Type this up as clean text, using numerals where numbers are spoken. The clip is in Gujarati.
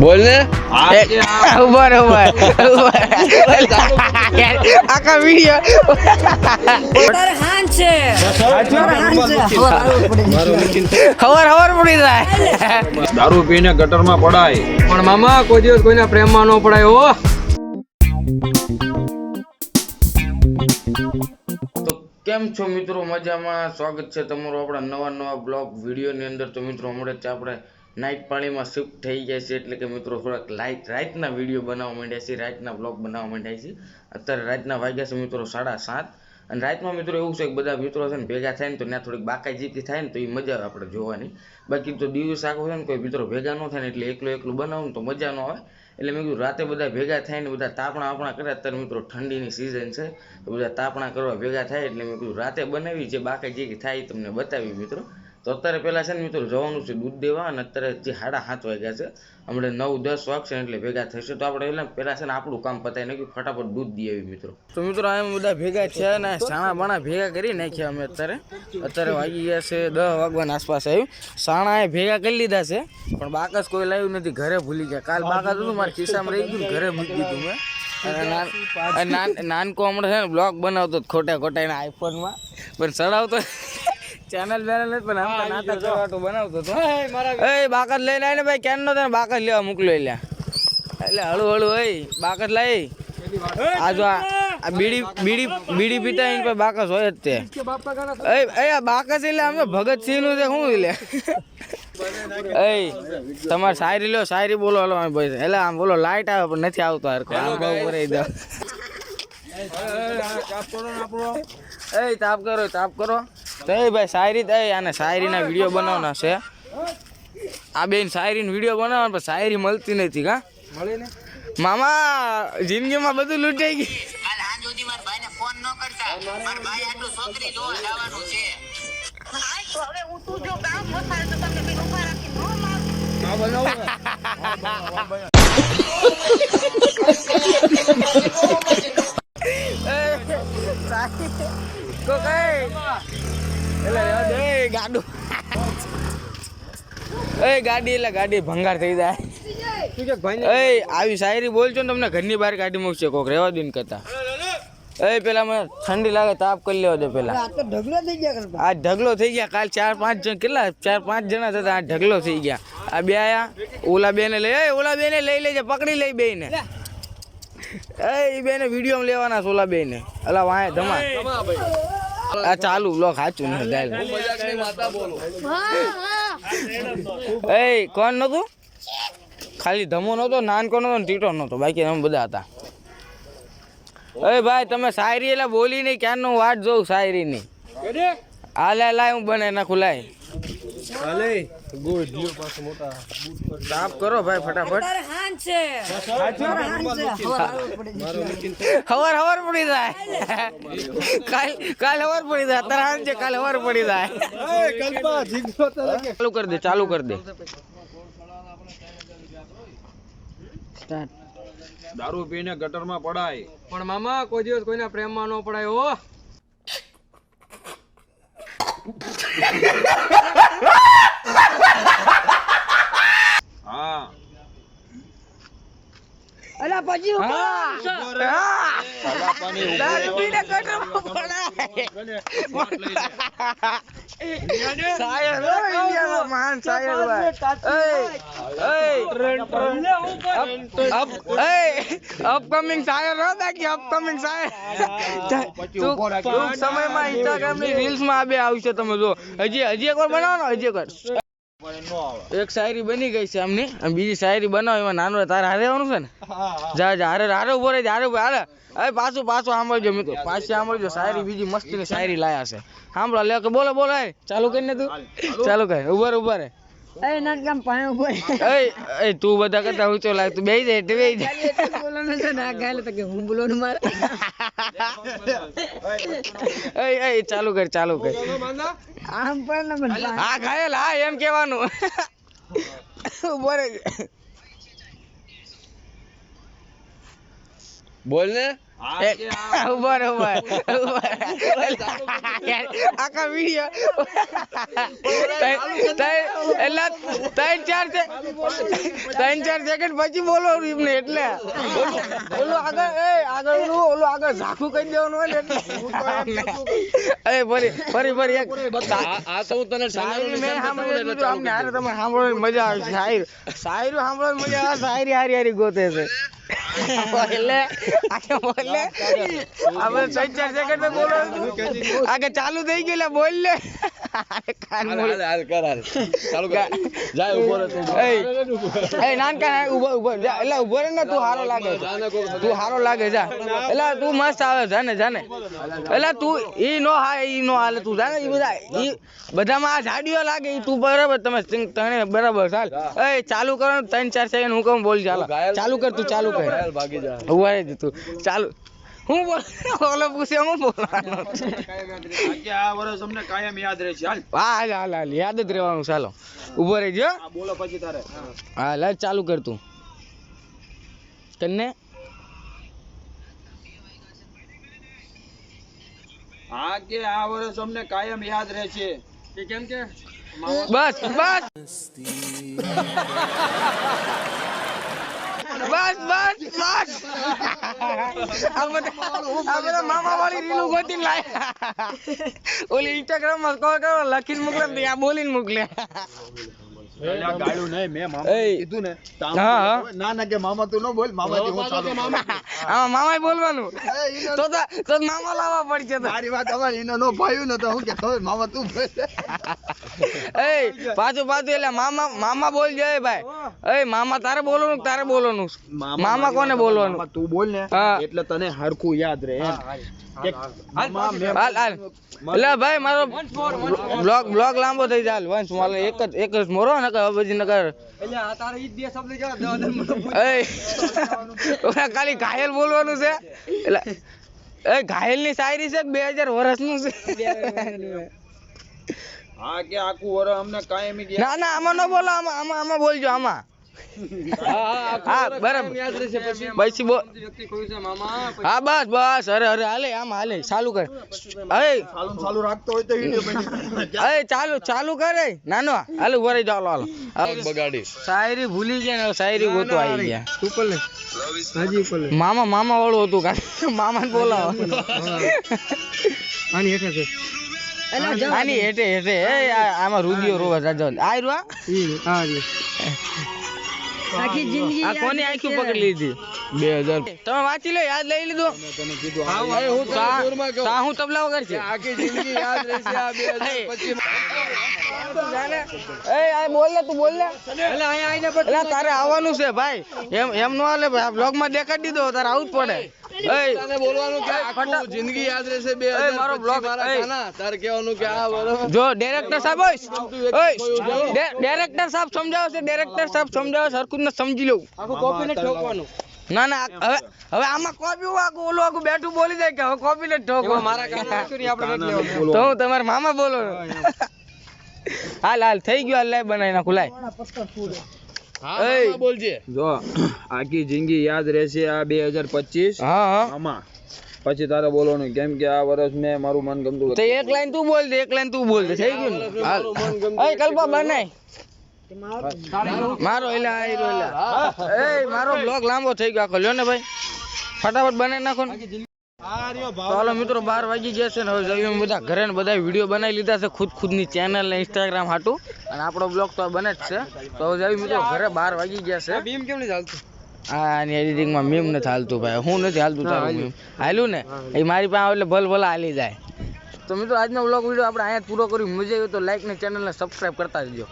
બોલ ને ઉભર આખા વિડીયો ખબર પડી જાય. દારૂ પીને ગટરમાં પડાય પણ મામા કોઈ દિવસ કોઈના પ્રેમમાં ન પડાય હો. તો કેમ છો મિત્રો? મજામાં? સ્વાગત છે તમારું આપણા નવા બ્લોગ વિડીયોની અંદર. તો મિત્રો હમણાં જ આપણે નાઇટ પાળીમાં શિફ્ટ થઈ ગયા છે, એટલે કે મિત્રો થોડાક રાતના વિડીયો બનાવવા માંડ્યા છે, રાતના બ્લોગ બનાવવા માંડ્યા છે. અત્યારે રાતના વાગ્યા છે મિત્રો 7:30. અને રાતમાં મિત્રો એવું છે કે બધા મિત્રો છે ને ભેગા થાય ને તો ત્યાં થોડીક બાકાઈજીતી થાય ને તો એ મજા આવે આપણે જોવાની. બાકી તો દિવસ આખો છે ને કોઈ મિત્રો ભેગા ન થાય ને એટલે એકલું બનાવું તો મજા ન આવે. એટલે મેં કીધું રાતે બધા ભેગા થાય ને બધા તાપણા કરે. અત્યારે મિત્રો ઠંડીની સિઝન છે તો બધા તાપણા કરવા ભેગા થાય, એટલે મેં કીધું રાતે બનાવી જે બાકાઈજી થાય તમને બતાવી મિત્રો. તો અત્યારે પહેલાં છે ને મિત્રો જવાનું છે દૂધ દેવા, અને અત્યારે જે 7:30 વાગ્યા છે, હમણાં 9-10 વાગશે એટલે ભેગા થશે. તો આપણે એટલે પહેલાં છે ને આપણું કામ પતાવી નાખ્યું, ફટાફટ દૂધ દઈ આવી મિત્રો. તો મિત્રો એમ બધા ભેગા છે ને સાણા બાણા ભેગા કરી નાખ્યા અમે. અત્યારે વાગી ગયા છે 10 વાગવાના આસપાસ આવ્યું. સાણા ભેગા કરી લીધા છે, પણ બાકસ કોઈ લાવ્યું નથી, ઘરે ભૂલી ગયા. કાલ બાકસ હતું મારા ખિસ્સામાં રહી ગયું, ઘરે મૂકી દીધું મેં. નાનકો હમણાં છે ને બ્લોગ બનાવતો ખોટા એના આઈફોનમાં, પણ ચડાવતો ચેનલ બેનલ પણ આમ નાટક કરવાટું બનાવતો હતો. એ બાકસ લઈને આવીને ભાઈ ક્યાં નો તને બાકસ લેવા મોકલો એટલે હળુ બાકસ લાવી. આ જો આ બીડી પીતા એની પર બાકસ હોય જ તે. બાકસ એટલે આમ ભગતસિંહ નું છે શું લે. તમારે શાયરી લો, શાયરી બોલો. હલો ભાઈ એટલે આમ બોલો. લાઈટ આવે પણ નથી આવતો હરખો. તાપ કરો. તો ભાઈ શાયરી આને શાયરીના વિડીયો બનાવવાના છે. આ બેન શાયરીનો વિડીયો બનાવવાનો, પણ શાયરી મળતી નથી. કા મળે ને મામા? જિંદગીમાં બધું લૂંટાઈ ગયું. ગાડી ભંગાર થઈ જાય. આવી શાયરી બોલજો ને તમને ઘરની બહાર કાઢી મૂકશે કોક. રેવા દો ને કરતા. પેલા મને ઠંડી લાગે, તાપ કરી લેવા દે પેલા. આ ઢગલો થઈ ગયા. કાલ 4-5 જણ, કેટલા 4-5 જણા હતા, આ ઢગલો થઈ ગયા. આ બે આયા. ઓલા બેને લઈ લેજે, પકડી લઈ બેને. એ બેને વિડીયો લેવાના સોલા બેને. અલા વાય ધમા. આ ચાલુ બ્લોક સાચું ને ગાય. કોણ નતું? ખાલી ધમો નતો, નાનકો નતો, ટીટો નતો, બાકી અમે બધા હતા. ભાઈ તમે શાયરી એટલે બોલી નહીં, ક્યારનો વાટ જોઉં શાયરી ની. લાય હું બને નાખું. લાય સાફ કરો ભાઈ ફટાફટ. ખબર પડી જાય. કાલ ખબર પડી જાય. અત્યારે હાંજ છે, કાલ ખબર પડી જાય. ચાલુ કરી દે. દારૂ પીને ગટરમાં પડાય પણ મામા કોઈ દિવસ કોઈના પ્રેમમાં ન પડાય હો. હા અલા પછી અપકમિંગ શાયર હો, બાકી અપકમિંગ શાયર ટૂંક સમયમાં ઇન્સ્ટાગ્રામની રીલ્સમાં આ બે આવશે. તમે જો હજી એક વાર બનાવો ને, હજી એક વાર. એક શાયરી બની ગઈ છે આમની, અને બીજી શાયરી બનાવો. એમાં નાનો તારે હારે આવવાનું છે ને. હારે ઉભો રહી. પાછું સાંભળજો મિત્રો, પાછી સાંભળજો. શાયરી બીજી મસ્તીની શાયરી લાયા છે. સાંભળો લે. બોલો ચાલુ કરીને તું ચાલુ કર. ઉભા રે. તું બધા કરતા ઊંચો લાગે. તું બેસી જાય. ચાલુ કર. હા ઘાયલ. હા એમ કેવાનું. ઉભો રે. બોલ ને ઉભર આખા વિડીયો ત્રણ ચાર સેકન્ડ પછી બોલો એમને એટલે ઓલું આગળ ઝાખું કહી દેવાનું હોય ને એટલે ફરી એક આ તો હું તને શાયરી મેં સાંભળેલી હતી, અમને હારે તમે સાંભળવાની મજા આવે છે. શાયરી સાંભળવાની મજા આવે, શાયરી હારી ગોતે છે. બોલે આપણે 3-4 સેકન્ડ માં બોલો આગળ ચાલુ થઈ ગયું. બોલ લે નાનકા ઉભો એટલે ઉભો રે ને, તું હારો લાગે જા. એટલે તું મસ્ત આવે, જાને એટલે તું ઈ નો હાલે, તું જાને ઈ બધામાં આ જાડીઓ લાગે ઈ તું બરાબર. તમે તને બરાબર ચાલ. ચાલુ કરો 3-4 સેકન્ડ હું કહું બોલ. ચાલુ કર તું, ચાલુ કર. ઉભા રહી તું, ચાલુ. હું બોલ ઓલો પૂછે હું બોલવાનો આ વર્ષ અમને કાયમ યાદ રહેશે. હાલ યાદ જ રહેવાનું. ચાલો ઉભો રહેજો. બોલો પછી તારે. હા લે ચાલુ કર તું કન્ને. હા કે આ વર્ષ અમને કાયમ યાદ રહેશે. કેમ કે બસ આ બધા મામા વાળી રીલું ગોતીને લાયા. ઓલી ઇન્સ્ટાગ્રામ માં લખીને મોકલે ને આ બોલીને મોકલે. ગાળું નહીં, મેં મામા કીધું ને. ના કે મામા તું ન બોલ, મામાથી હું ચાલુ. આમાં મામા બોલવાનું તો મામા લાવવા પડશે. મારી વાત અમારી એનો નો ભાયું ને તો હું કે હવે મામા તું બોલ. પાછું એટલે મામા બોલ જાય ભાઈ. મામા તારે બોલવાનું. મામા કોને બોલવાનું? તું બોલ ને એટલે તને હરખું યાદ રહે. એટલે ભાઈ મારો બ્લોગ લાંબો થઈ જાય. વંશ મારે એક જ મોરો ને પછી નકર ખાલી ઘાયલ બોલવાનું છે. એટલે ઘાયલ ની શાયરી છે 2000 વર્ષનું છે. હા કે આખું વર્ષ અમને કાયમી યાદ. ના આમાં ન બોલો, આમાં બોલજો. આમાં હા બરાબર. પછી હા બસ અરે હાલે આમ હાલે. ચાલુ કર. ચાલુ રાખતો હોય તો વિડિયો ચાલુ કરે. નાનો હાલ ઉભા રહી જાવ. બગાડી શાયરી ભૂલી ગયા ને, શાયરી ગોતો આવી ગયા. મામા વાળું હતું. મામા ને બોલાવો. આની હેઠે આમાં રૂડિયો રોવા જાજો. આ રૂઆ આખી જિંદગી આ કોની આંખી પકડી લીધી? 2000 તમે વાંચી લો, યાદ લઈ લીધો. હું તબલા વગર છે. આખી જિંદગી યાદ રહેશે આ 2025. બોલ ને તું બોલ ને. એટલે તારે આવવાનું છે ભાઈ. એમ નો હાલે ભાઈ. આ બ્લોગ માં દેખાડી દીધો, તારે આવું જ પડે. તને બોલવાનું કે આખું જિંદગી યાદ રહેશે 2025. મારો બ્લોગ તારે કહેવાનું કે આ બરોબર. જો ડાયરેક્ટર સાહેબ ડાયરેક્ટર સાહેબ સમજાવો છે. ડાયરેક્ટર સાહેબ સમજાવો સરખું ને સમજી લઉં. આખું કોપી ને ઠોકવાનું. ના હવે આમાં કોપી ઓલું આખું બેઠું બોલી જાય કે હવે કોપી ને ઠોકો. મારા કાને આપણે તો હું તમારા મામા બોલો. હાલ થઈ ગયું. હાલ લાઈ બનાવી નાખું. લાઈ બોલજે. જો આખી જિંદગી યાદ રહેશે આ 2025. હા આમાં પછી તારે બોલવાનું. કેમ કે આ વર્ષ મેં મારું મન ગમતું. તો એક લાઈન તું બોલ દે. થઈ ગયું ને. હાલ કલ્પા બનાય મારો. મારો બ્લોગ લાંબો થઈ ગયો આખો. લ્યો ને ભાઈ ફટાફટ બનાવી નાખો ને. ચાલો મિત્રો 12 વાગી ગયા છે ને. હવે જઈએ બધા ઘરે ને બધા વિડીયો બનાવી લીધા છે ખુદની ચેનલ ને ઇન્સ્ટાગ્રામ હાટું. અને આપણો બ્લોગ તો બને જ છે. તો હવે જઈએ મિત્રો ઘરે. 12 વાગી ગયા છે. બીમ કેમ નહીં ચાલતું? આની એડિટિંગમાં મીમ નથી હાલતું ભાઈ. હું નથી હાલતું. તારું મીમ હાલ્યું ને એ મારી પાસે આવે એટલે ભલ હાલી જાય. તો મિત્રો આજનો બ્લોગ વિડીયો આપણે અહીંયા પૂરો કર્યું. મજા આવી તો લાઈક ને ચેનલને સબસ્ક્રાઈબ કરતા જજો.